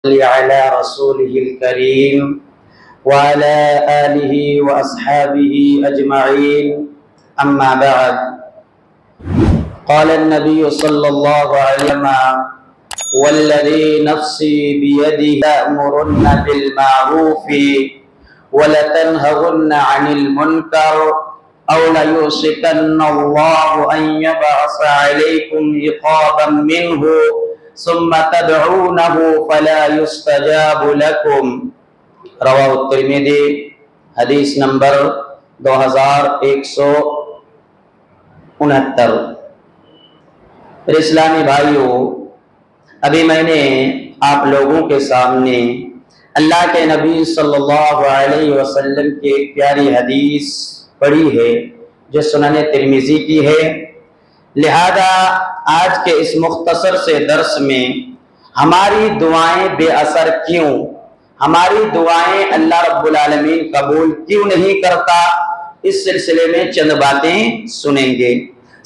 على رسوله الكريم وعلى آله وأصحابه أجمعين أما بعد قال النبي صلى الله عليه وسلم والذي نفسي بيده لأمرن بالمعروف ولتنهون عن المنكر أو ليوشكن الله أن يبعث عليكم عقابا منه ثم تدعونه فلا يستجاب لكم رواہ الترمذی حدیث نمبر 2169۔ پھر اسلامی بھائیوں، ابھی میں نے آپ لوگوں کے سامنے اللہ کے نبی صلی اللہ علیہ وسلم کی ایک پیاری حدیث پڑھی ہے جو سنن ترمذی کی ہے۔ لہذا آج کے اس مختصر سے درس میں ہماری دعائیں بے اثر کیوں، ہماری دعائیں اللہ رب العالمین قبول کیوں نہیں کرتا، اس سلسلے میں چند باتیں سنیں گے۔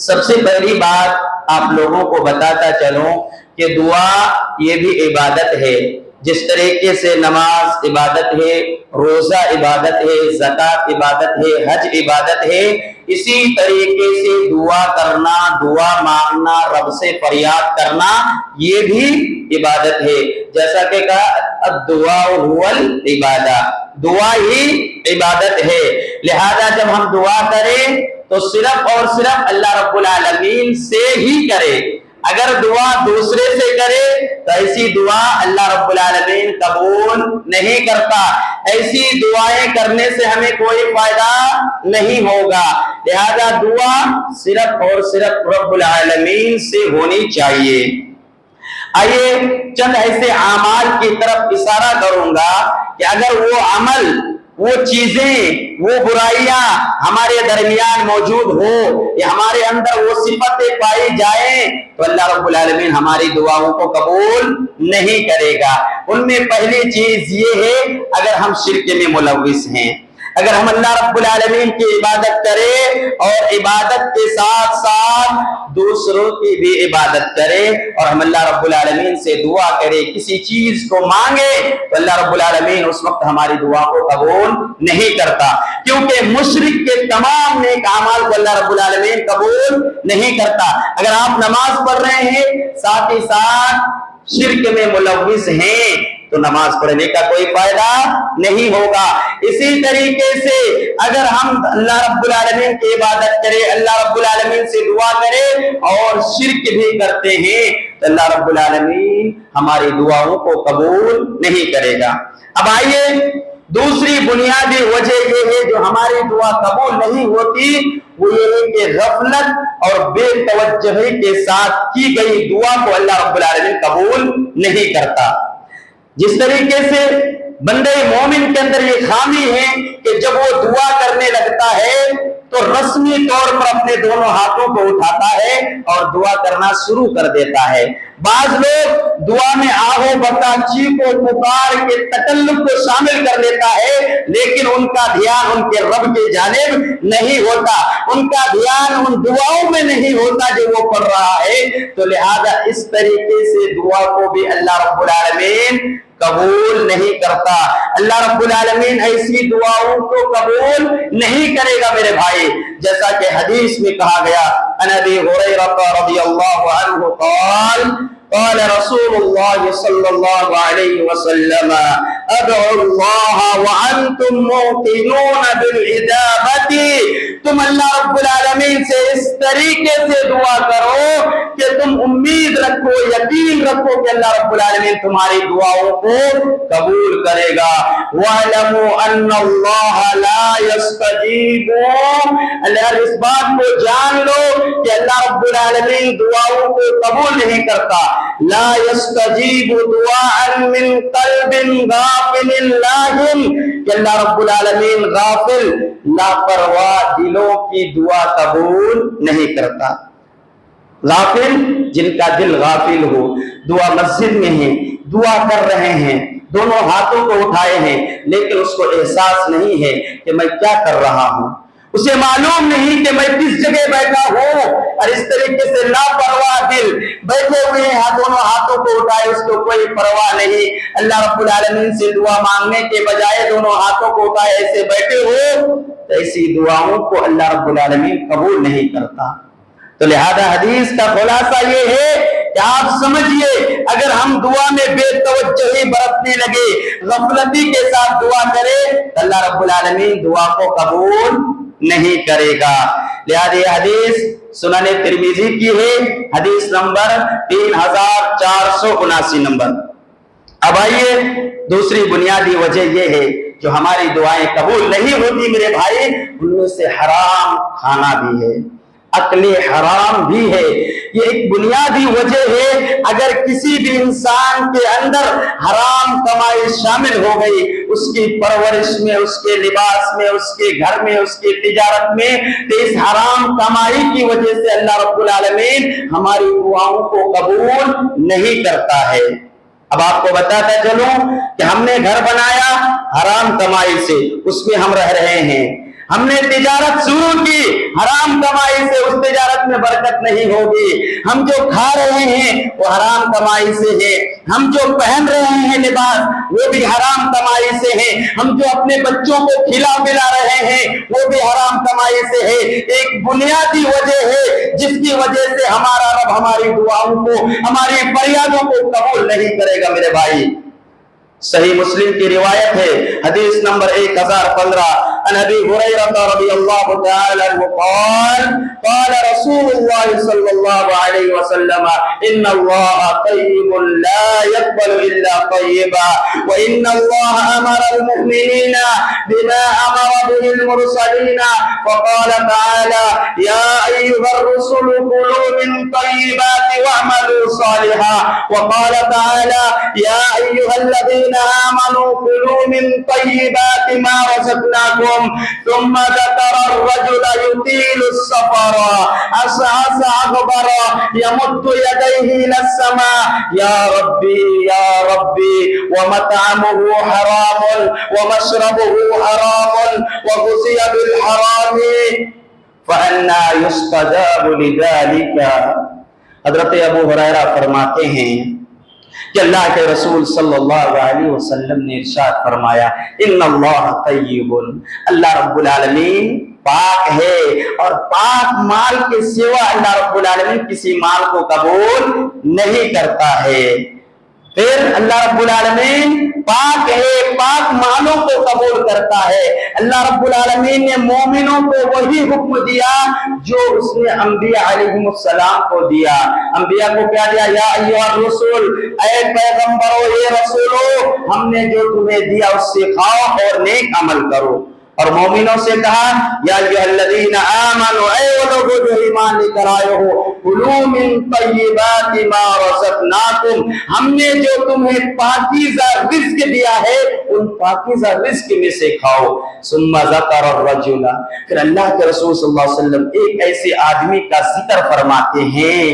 سب سے پہلی بات آپ لوگوں کو بتاتا چلوں کہ دعا یہ بھی عبادت ہے، جس طریقے سے نماز عبادت ہے، روزہ عبادت ہے، زکوٰۃ عبادت ہے، حج عبادت ہے، اسی طریقے سے دعا کرنا، دعا مانگنا، رب سے فریاد کرنا یہ بھی عبادت ہے۔ جیسا کہ کہا الدعاء هو العبادہ، دعا ہی عبادت ہے۔ لہذا جب ہم دعا کریں تو صرف اور صرف اللہ رب العالمین سے ہی کرے۔ اگر دعا دوسرے سے کرے تو ایسی دعا اللہ رب العالمین قبول نہیں کرتا، ایسی دعائیں کرنے سے ہمیں کوئی فائدہ نہیں ہوگا۔ لہذا دعا صرف اور صرف رب العالمین سے ہونی چاہیے۔ آئیے چند ایسے اعمال کی طرف اشارہ کروں گا کہ اگر وہ عمل، وہ چیزیں، وہ برائیاں ہمارے درمیان موجود ہو یا ہمارے اندر وہ صفتیں پائی جائیں تو اللہ رب العالمین ہماری دعاؤں کو قبول نہیں کرے گا۔ ان میں پہلی چیز یہ ہے اگر ہم شرک میں ملوث ہیں، اگر ہم اللہ رب العالمین کی عبادت کریں اور عبادت کے ساتھ ساتھ دوسروں کی بھی عبادت کریں اور ہم اللہ رب العالمین سے دعا کریں، کسی چیز کو مانگے تو اللہ رب العالمین اس وقت ہماری دعا کو قبول نہیں کرتا، کیونکہ مشرک کے تمام نیک اعمال کو اللہ رب العالمین قبول نہیں کرتا۔ اگر آپ نماز پڑھ رہے ہیں ساتھ ہی ساتھ شرک میں ملوث ہیں تو نماز پڑھنے کا کوئی فائدہ نہیں ہوگا۔ اسی طریقے سے اگر ہم اللہ رب العالمین کی عبادت کریں، اللہ رب العالمین سے دعا کریں اور شرک بھی کرتے ہیں تو اللہ رب العالمین ہماری دعاؤں کو قبول نہیں کرے گا۔ اب آئیے دوسری بنیادی وجہ یہ ہے جو ہماری دعا قبول نہیں ہوتی، وہ یہ ہے کہ غفلت اور بے توجہی کے ساتھ کی گئی دعا کو اللہ رب العالمین قبول نہیں کرتا۔ جس طریقے سے بندے مومن کے اندر یہ خامی ہے کہ جب وہ دعا کرنے لگتا ہے تو رسمی طور پر اپنے دونوں ہاتھوں کو اٹھاتا ہے اور دعا کرنا شروع کر دیتا ہے۔ بعض لوگ دعا میں آہو بتا، چیخ و پکار کے تکلف کو شامل کر لیتا ہے، لیکن ان کا دھیان ان کے رب کی جانب نہیں ہوتا، ان کا دھیان ان دعاؤں میں نہیں ہوتا جو وہ پڑھ رہا ہے۔ تو لہذا اس طریقے سے دعا کو بھی اللہ رب العالمین قبول نہیں کرتا۔ اللہ رب العالمین ایسی دعاؤں کو قبول نہیں کرے گا میرے بھائی، جیسا کہ حدیث میں کہا گیا عن ابی ہریرہ رضی اللہ عنہ قال قال رسول اللہ صلی اللہ علیہ وسلم ادعوا اللہ وانتم موقنون بالاجابۃ، تم اللہ رب العالمین سے اس طریقے سے دعا کرو کہ تم امید رکھو، یقین رکھو کہ اللہ رب العالمین تمہاری دعاؤں کو قبول کرے گا۔ وَاعْلَمُوا أَنَّ اللَّهَ لَا يَسْتَجِيبُ، اللہ اس بات کو جان لو کہ اللہ رب العالمین دعاؤں کو قبول نہیں کرتا۔ لا يستجيب دعاء من قلب غافل لاهٍ، کہ اللہ رب العالمین غافل لاپرواہ دلوں کی دعا قبول نہیں کرتا۔ غافل جن کا دل غافل ہو، دعا مسجد میں ہیں، دعا کر رہے ہیں، دونوں ہاتھوں کو اٹھائے ہیں، لیکن اس کو احساس نہیں ہے کہ میں کیا کر رہا ہوں، اسے معلوم نہیں کہ میں کس جگہ بیٹھا ہوں، اور اس طریقے سے لاپرواہ دل بیٹھے ہوئے ہیں، دونوں ہاتھوں کو اٹھائے، اس کو کوئی پرواہ نہیں۔ اللہ رب العالمین سے دعا مانگنے کے بجائے دونوں ہاتھوں کو اٹھائے ایسے بیٹھے ہو، تو ایسی دعاؤں کو اللہ رب العالمین قبول نہیں کرتا۔ تو لہذا حدیث کا خلاصہ یہ ہے کہ آپ سمجھیے، اگر ہم دعا میں بے توجہی برتنے لگے، غفلتی کے ساتھ دعا کرے، تو اللہ رب العالمین دعا کو قبول نہیں کرے گا۔ لہذا یہ حدیث سنن ترمذی کی ہے، حدیث نمبر 3479 نمبر۔ اب آئیے، دوسری بنیادی وجہ یہ ہے جو ہماری دعائیں قبول نہیں ہوتی میرے بھائی، ان میں سے حرام کھانا بھی ہے، اکل حرام بھی ہے۔ یہ ایک بنیادی وجہ ہے۔ اگر کسی بھی انسان کے اندر حرام کمائی شامل ہو گئی، اس کی پرورش میں، اس کے لباس میں، اس کے گھر میں، اس کی تجارت میں، تو اس حرام کمائی کی وجہ سے اللہ رب العالمین ہماری دعاؤں کو قبول نہیں کرتا ہے۔ اب آپ کو بتاتا چلوں کہ ہم نے گھر بنایا حرام کمائی سے، اس میں ہم رہ رہے ہیں۔ ہم نے تجارت شروع کی حرام کمائی سے، اس تجارت میں برکت نہیں ہوگی۔ ہم جو کھا رہے ہیں وہ حرام کمائی سے ہے۔ ہم جو پہن رہے ہیں لباس وہ بھی حرام کمائی سے ہے۔ ہم جو اپنے بچوں کو کھلا پلا رہے ہیں وہ بھی حرام کمائی سے ہے۔ ایک بنیادی وجہ ہے جس کی وجہ سے ہمارا رب ہماری دعاؤں کو، ہماری فریادوں کو قبول نہیں کرے گا میرے بھائی۔ صحیح مسلم کی روایت ہے، حدیث نمبر 1015، عن ابی ہریرہ رضی اللہ تعالی عنہ قال قال رسول اللہ صلی اللہ علیہ وسلم ان اللہ طیب لا يقبل الا طیبا وان اللہ امر المؤمنین بما امر به المرسلین فقال تعالی یا ایها الرسل كلوا من طیبات واعملوا صالحا وقال تعالی یا ایها الذین آمنوا كلوا من طیبات ما رزقناکم ثم ذكر الرجل يطيل السفر أشعث أغبر يمد يديه إلى السماء يا ربي ومطعمه حرام ومشربه حرام وغذي بالحرام فأنى يستجاب لذلك۔ حضرت ابو ہریرہ فرماتے ہیں کہ اللہ کے رسول صلی اللہ علیہ وسلم نے ارشاد فرمایا ان اللہ طیب، اللہ رب العالمین پاک ہے، اور پاک مال کے سوا اللہ رب العالمین کسی مال کو قبول نہیں کرتا ہے۔ پھر اللہ رب العالمین پاک ہے، پاک مالوں کو قبول کرتا ہے۔ اللہ رب العالمین نے مومنوں کو وہی حکم دیا جو اس نے انبیاء علیہم السلام کو دیا۔ انبیاء کو کیا دیا؟ یا ایھا الرسول، اے پیغمبرو، اے رسولو، ہم نے جو تمہیں دیا اس سے کھاؤ اور نیک عمل کرو۔ اور مومنوں سے کہا یا ایھا الذین آمنوا، اے وہ لوگوں جو ایمان لے کر آئے ہو، کلوا من طیبات ما رزقناکم، ہم نے جو تمہیں پاکیزہ رزق دیا ہے ان پاکیزہ رزق میں سے کھاؤ۔ ثم ذکر الرجل، پھر اللہ کے رسول صلی اللہ علیہ وسلم ایک ایسے آدمی کا ذکر فرماتے ہیں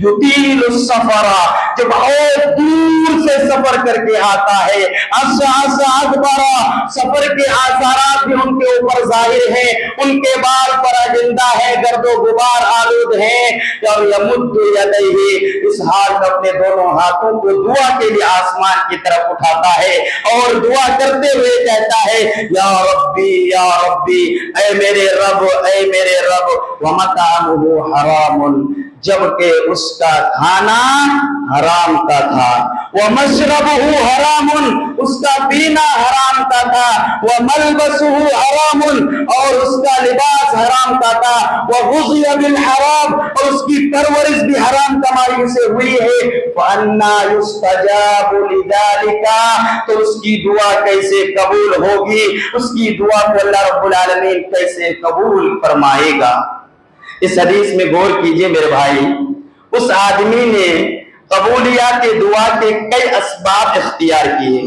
یطیل السفر، جو بہت دور سے سفر کر کے آتا ہے، اشعث اغبر، سفر کے آثارات بھی ان کے اوپر ظاہر ہیں، ان کے بال پر اجندہ ہے، گرد و غبار آلود ہیں، اور یمد یدیہ، اس حال میں اپنے دونوں ہاتھوں کو دعا کے لیے آسمان کی طرف اٹھاتا ہے اور دعا کرتے ہوئے کہتا ہے یا ربی، اے میرے رب، اے میرے رب، ومطعمہ حرام، جبکہ اس کا کھانا حرام کا تھا، ومشربہ حرام، اس کا پینا حرام کا تھا، وملبسہ حرام، اور اس کا لباس حرام کا تھا، وغذی بالحرام، اور اس کی پرورش بھی حرام کمائی سے ہوئی ہے، فَأَنَّى يُسْتَجَابُ لِذَلِكَ، تو اس کی دعا کیسے قبول ہوگی، اس کی دعا کو اللہ رب العالمین کیسے قبول فرمائے گا۔ اس حدیث میں غور کیجئے میرے بھائی، اس آدمی نے قبولیات دعا کے کئی اسباب اختیار کیے۔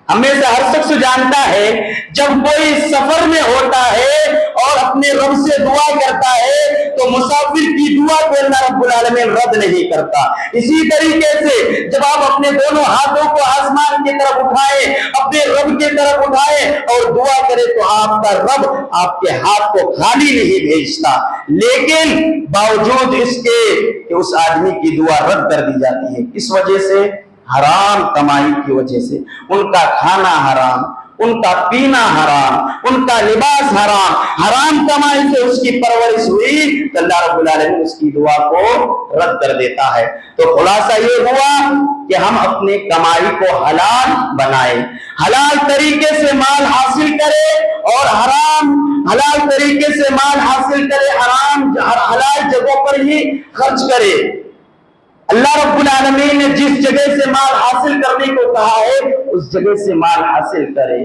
ہمیں سے ہر شخص جانتا ہے جب کوئی سفر میں ہوتا ہے اور اپنے رب سے دعا کرتا ہے تو مسافر کی دعا کو اللہ رب العالمین رد نہیں کرتا۔ اسی طریقے سے جب آپ اپنے دونوں ہاتھوں کو آسمان کی طرف اٹھائیں، اپنے رب کی طرف اٹھائے اور دعا کرے تو آپ کا رب آپ کے ہاتھ کو خالی نہیں بھیجتا، لیکن باوجود اس کے کہ اس آدمی کی دعا رد کر دی جاتی ہے۔ کس وجہ سے؟ حرام کمائی کی وجہ سے۔ ان کا کھانا حرام، ان کا پینا حرام، ان کا لباس حرام، حرام کمائی سے اس کی پرورش ہوئی تو اللہ رب العالمین اس کی دعا کو رد کر دیتا ہے۔ تو خلاصہ یہ ہوا کہ ہم اپنے کمائی کو حلال بنائیں، حلال طریقے سے مال حاصل کرے اور حلال طریقے سے مال حاصل کرے، حلال جگہوں پر ہی خرچ کرے۔ اللہ رب العالمین نے جس جگہ سے مال حاصل کرنے کو کہا ہے اس جگہ سے مال حاصل کرے۔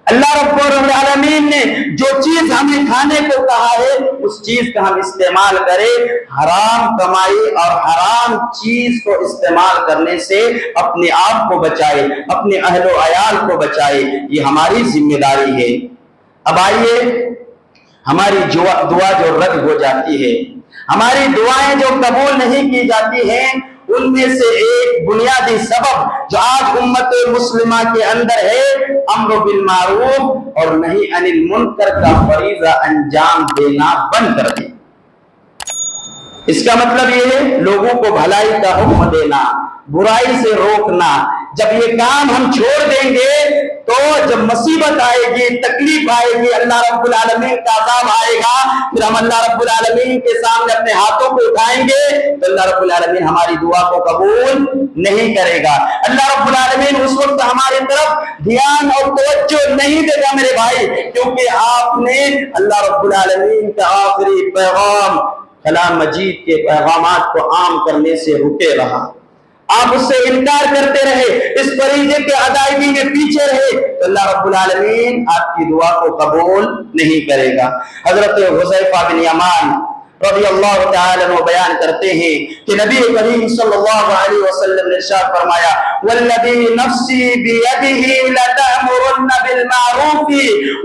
اللہ رب العالمین نے جو چیز ہمیں کھانے کو کہا ہے اس چیز کا ہم استعمال کریں۔ حرام کمائی اور حرام چیز کو استعمال کرنے سے اپنے آپ کو بچائے، اپنے اہل و عیال کو بچائے، یہ ہماری ذمہ داری ہے۔ اب آئیے، ہماری دعا جو رد ہو جاتی ہے، ہماری دعائیں جو قبول نہیں کی جاتی ہیں، ان میں سے ایک بنیادی سبب جو آج امت مسلمہ کے اندر ہے، امر بالمعروف اور نہی عن المنکر کا فریضہ انجام دینا بند کر دیں۔ اس کا مطلب یہ ہے لوگوں کو بھلائی کا حکم دینا، برائی سے روکنا۔ جب یہ کام ہم چھوڑ دیں گے تو جب مصیبت آئے گی، تکلیف آئے گی، اللہ رب العالمین کا عذاب آئے گا، پھر ہم اللہ رب العالمین کے سامنے اپنے ہاتھوں کو اٹھائیں گے تو اللہ رب العالمین ہماری دعا کو قبول نہیں کرے گا۔ اللہ رب العالمین اس وقت ہماری طرف دھیان اور توجہ نہیں دے گا میرے بھائی، کیونکہ آپ نے اللہ رب العالمین کا آخری پیغام کلام مجید کے پیغامات کو عام کرنے سے رکے رہا، آپ اس سے انکار کرتے رہے، اس فریضے کے ادائیگی میں پیچھے رہے تو اللہ رب العالمین آپ کی دعا کو قبول نہیں کرے گا۔ حضرت حذیفہ بن یمان رضی اللہ تعالی عنہ بیان کرتے ہیں کہ نبی کریم صلی اللہ علیہ وسلم نے ارشاد فرمایا، والذی نفسی بیدہ لتأمرن بالمعروف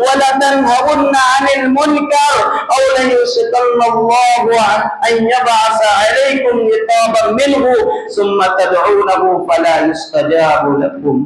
ولتنہون عن المنکر او لیوشکن اللہ ان یبعث علیکم عقابا منہ ثم تدعونہ فلا یستجاب لکم۔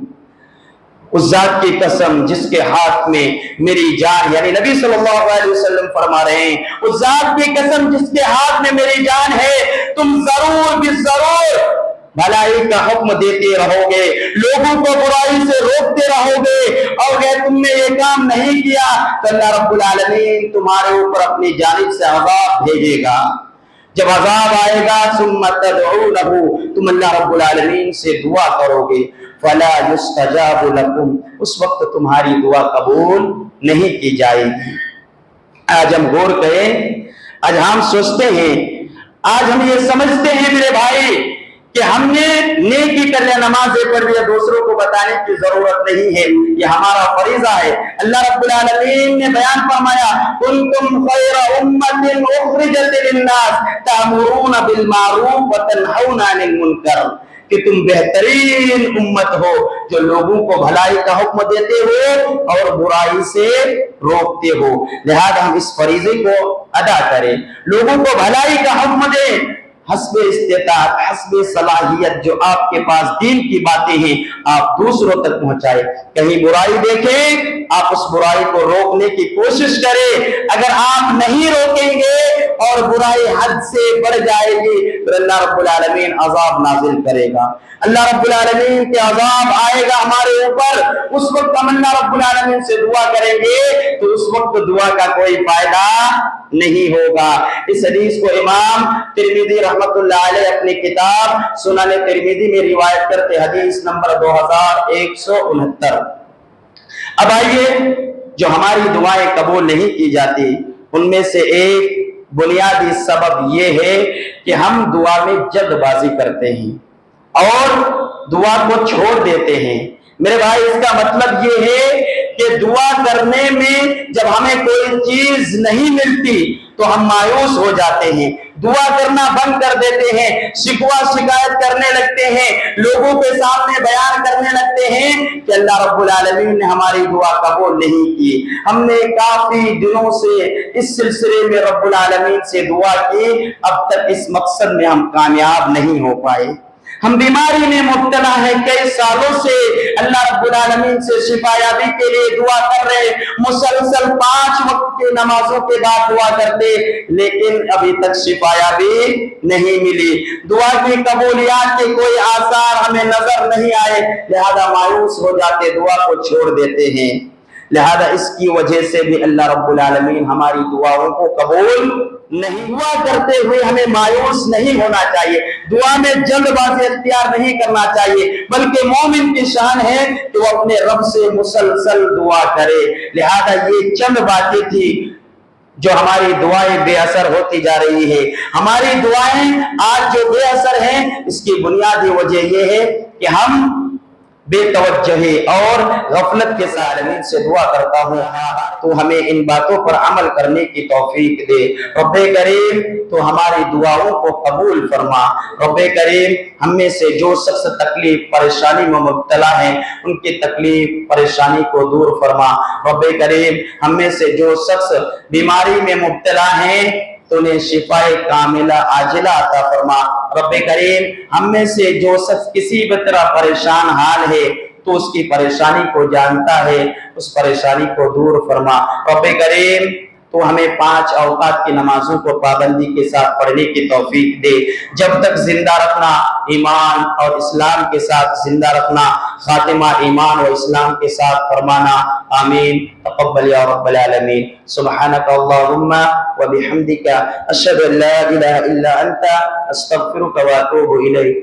اس ذات کی قسم جس کے ہاتھ میں میری جان، یعنی نبی صلی اللہ علیہ وسلم فرما رہے ہیں، اس ذات کی قسم جس کے ہاتھ میں میری جان ہے، تم ضرور بالضرور بھلائی کا حکم دیتے رہو گے، لوگوں کو برائی سے روکتے رہو گے، اور اگر تم نے یہ کام نہیں کیا تو اللہ رب العالمین تمہارے اوپر اپنی جانب سے عذاب بھیجے گا۔ جب عذاب آئے گا ثم تدعونہ، تم اللہ رب العالمین سے دعا کرو گے، فلا یستجاب لکم، اس وقت تمہاری دعا قبول نہیں کی جائے گی۔ آج ہم غور کریں، آج ہم سوچتے ہیں، آج ہم یہ سمجھتے ہیں میرے بھائی کہ ہم نے نیکی کر لیا، نمازیں پڑھ لیا، دوسروں کو بتانے کی ضرورت نہیں ہے، یہ ہمارا فریضہ ہے۔ اللہ رب العالمین نے بیان فرمایا، کنتم خیر امت اخرجت للناس تأمرون بالمعروف وتنہون عن المنکر، کہ تم بہترین امت ہو جو لوگوں کو بھلائی کا حکم دیتے ہو اور برائی سے روکتے ہو۔ لہذا ہم اس فریضے کو ادا کریں، لوگوں کو بھلائی کا حکم دیں، حسب استطاعت، حسب صلاحیت، جو آپ کے پاس دین کی باتیں ہیں آپ دوسروں تک پہنچائیں۔ کہیں برائی دیکھیں آپ اس برائی کو روکنے کی کوشش کریں، اگر آپ نہیں روکیں گے اور برائی حد سے بڑھ جائے گی تو اللہ رب العالمین عذاب نازل کرے گا، اللہ رب العالمین کے عذاب آئے گا ہمارے اوپر۔ اس وقت ہم اللہ رب العالمین سے دعا کریں گے تو اس وقت دعا کا کوئی فائدہ نہیں ہوگا۔ اس حدیث کو امام ترمذی رحمت اللہ علیہ اپنی کتاب سنن ترمذی میں روایت کرتے، حدیث نمبر 2169۔ اب آئیے، جو ہماری دعائیں قبول نہیں کی جاتی ان میں سے ایک بنیادی سبب یہ ہے کہ ہم دعا میں جلد بازی کرتے ہیں اور دعا کو چھوڑ دیتے ہیں۔ میرے بھائی اس کا مطلب یہ ہے کہ دعا کرنے میں جب ہمیں کوئی چیز نہیں ملتی تو ہم مایوس ہو جاتے ہیں، دعا کرنا بند کر دیتے ہیں، شکوہ شکایت کرنے لگتے ہیں، لوگوں کے سامنے بیان کرنے لگتے ہیں کہ اللہ رب العالمین نے ہماری دعا قبول نہیں کی، ہم نے کافی دنوں سے اس سلسلے میں رب العالمین سے دعا کی، اب تک اس مقصد میں ہم کامیاب نہیں ہو پائے۔ ہم بیماری میں مبتلا ہیں، کئی سالوں سے اللہ رب العالمین سے شفایابی کے لیے دعا کر رہے، مسلسل 5 وقت کی نمازوں کے بعد دعا کرتے، لیکن ابھی تک شفایابی نہیں ملی، دعا کی قبولیات کے کوئی آثار ہمیں نظر نہیں آئے، لہذا مایوس ہو جاتے، دعا کو چھوڑ دیتے ہیں۔ لہذا اس کی وجہ سے بھی اللہ رب العالمین ہماری دعاؤں کو قبول نہیں۔ دعا کرتے ہوئے ہمیں مایوس نہیں ہونا چاہیے، دعا میں جلد بازی اختیار نہیں کرنا چاہیے، بلکہ مومن کی شان ہے کہ وہ اپنے رب سے مسلسل دعا کرے۔ لہذا یہ چند باتیں تھی جو ہماری دعائیں بے اثر ہوتی جا رہی ہے۔ ہماری دعائیں آج جو بے اثر ہیں، اس کی بنیادی وجہ یہ ہے کہ ہم بے توجہی اور غفلت کے عالمین سے دعا کرتا ہوں تو ہمیں ان باتوں پر عمل کرنے کی توفیق دے۔ رب کریم تو ہماری دعاؤں کو قبول فرما۔ رب کریم ہم میں سے جو شخص تکلیف پریشانی میں مبتلا ہیں، ان کی تکلیف پریشانی کو دور فرما۔ رب کریم ہم میں سے جو شخص بیماری میں مبتلا ہیں تو انہیں شفاء کاملہ عاجلہ عطا فرما۔ رب کریم ہم میں سے جو شخص کسی بھی طرح پریشان حال ہے تو اس کی پریشانی کو جانتا ہے، اس پریشانی کو دور فرما۔ رب کریم تو ہمیں 5 اوقات کی نمازوں کو پابندی کے ساتھ پڑھنے کی توفیق دے، جب تک زندہ رکھنا، ایمان اور اسلام کے ساتھ زندہ رکھنا، خاتمہ ایمان و اسلام کے ساتھ فرمانا۔ آمین۔ تقبل یا رب العالمین۔ سبحانک اللہم و بحمدک، اشہد ان لا الہ الا انت، استغفرک و اتوب الیک۔